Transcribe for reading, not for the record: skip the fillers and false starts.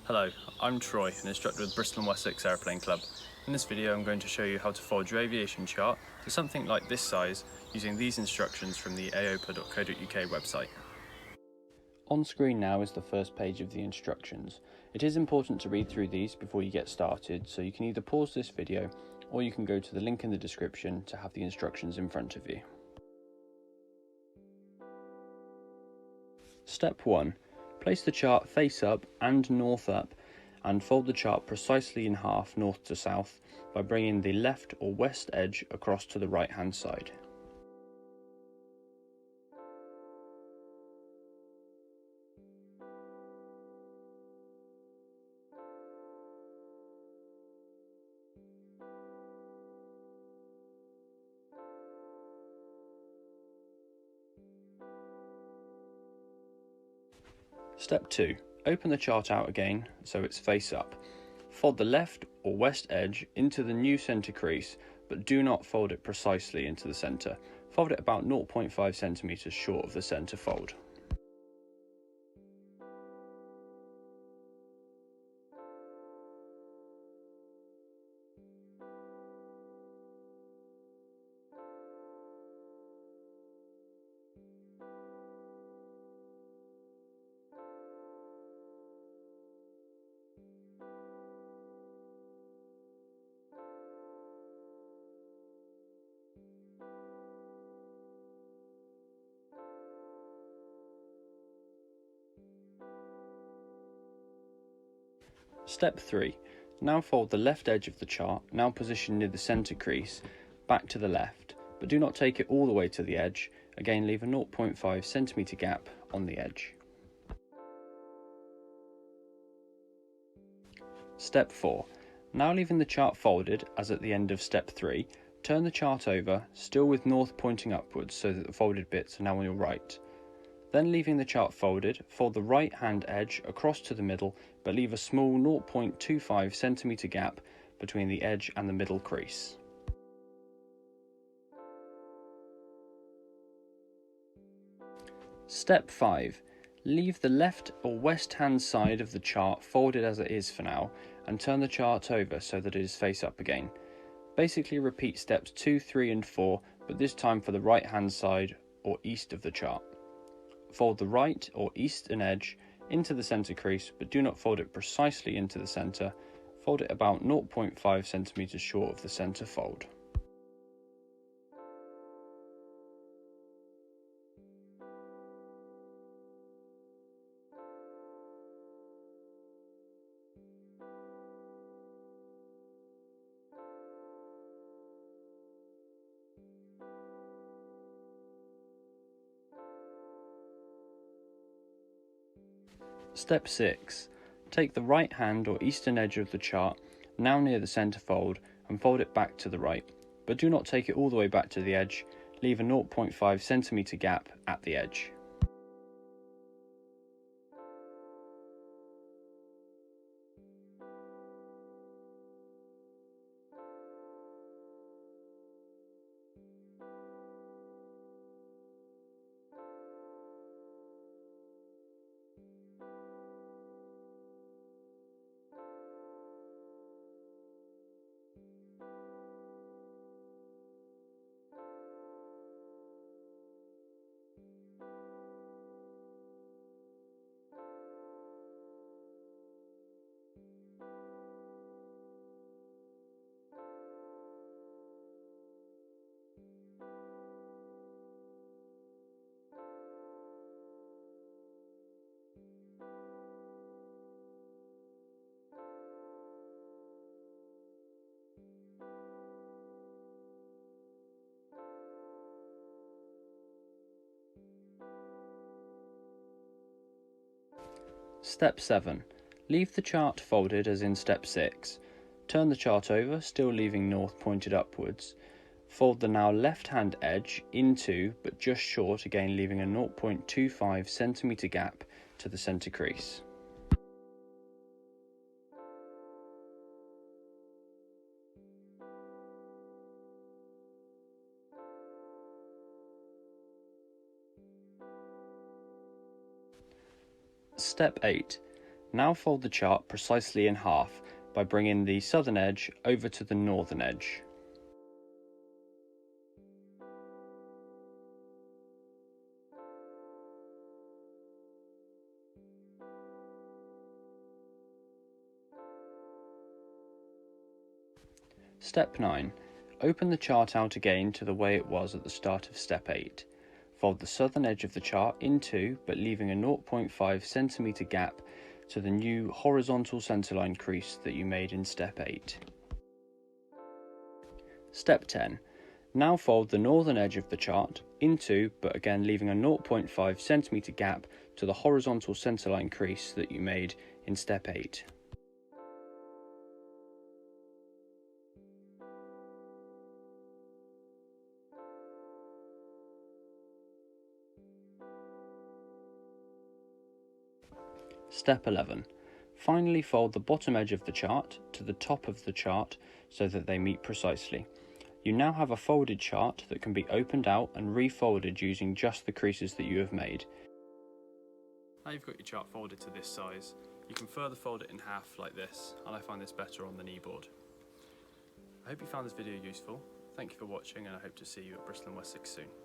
Hello, I'm Troy, an instructor with Bristol Wessex Aeroplane Club. In this video I'm going to show you how to fold your aviation chart to something like this size using these instructions from the aopa.co.uk website. On screen now is the first page of the instructions. It is important to read through these before you get started, so you can either pause this video or you can go to the link in the description to have the instructions in front of you. Step 1. Place the chart face up and north up and fold the chart precisely in half north to south by bringing the left or west edge across to the right hand side. Step 2. Open the chart out again so it's face up. Fold the left or west edge into the new centre crease, but do not fold it precisely into the centre. Fold it about 0.5 centimeters short of the centre fold. Step 3. Now fold the left edge of the chart, now positioned near the centre crease, back to the left, but do not take it all the way to the edge. Again, leave a 0.5 centimeter gap on the edge. Step 4. Now leaving the chart folded, as at the end of step 3, turn the chart over, still with north pointing upwards so that the folded bits are now on your right. Then leaving the chart folded, fold the right hand edge across to the middle, but leave a small 0.25 centimeter gap between the edge and the middle crease. Step 5. Leave the left or west hand side of the chart folded as it is for now, and turn the chart over so that it is face up again. Basically repeat steps 2, 3 and 4, but this time for the right hand side or east of the chart. Fold the right or eastern edge into the centre crease, but do not fold it precisely into the centre. Fold it about 0.5 centimeters short of the centre fold. Step 6. Take the right hand or eastern edge of the chart, now near the centre fold, and fold it back to the right, but do not take it all the way back to the edge. Leave a 0.5 centimeter gap at the edge. Step 7. Leave the chart folded as in step 6. Turn the chart over, still leaving north pointed upwards. Fold the now left hand edge into, but just short, again leaving a 0.25 centimeter gap to the centre crease. Step 8. Now fold the chart precisely in half by bringing the southern edge over to the northern edge. Step 9. Open the chart out again to the way it was at the start of Step 8. Fold the southern edge of the chart into, but leaving a 0.5 cm gap to the new horizontal centerline crease that you made in Step 8. Step 10. Now fold the northern edge of the chart into, but again leaving a 0.5 cm gap to the horizontal centerline crease that you made in Step 8. Step 11. Finally fold the bottom edge of the chart to the top of the chart so that they meet precisely. You now have a folded chart that can be opened out and refolded using just the creases that you have made. Now you've got your chart folded to this size, you can further fold it in half like this, and I find this better on the kneeboard. I hope you found this video useful. Thank you for watching, and I hope to see you at Bristol Wessex soon.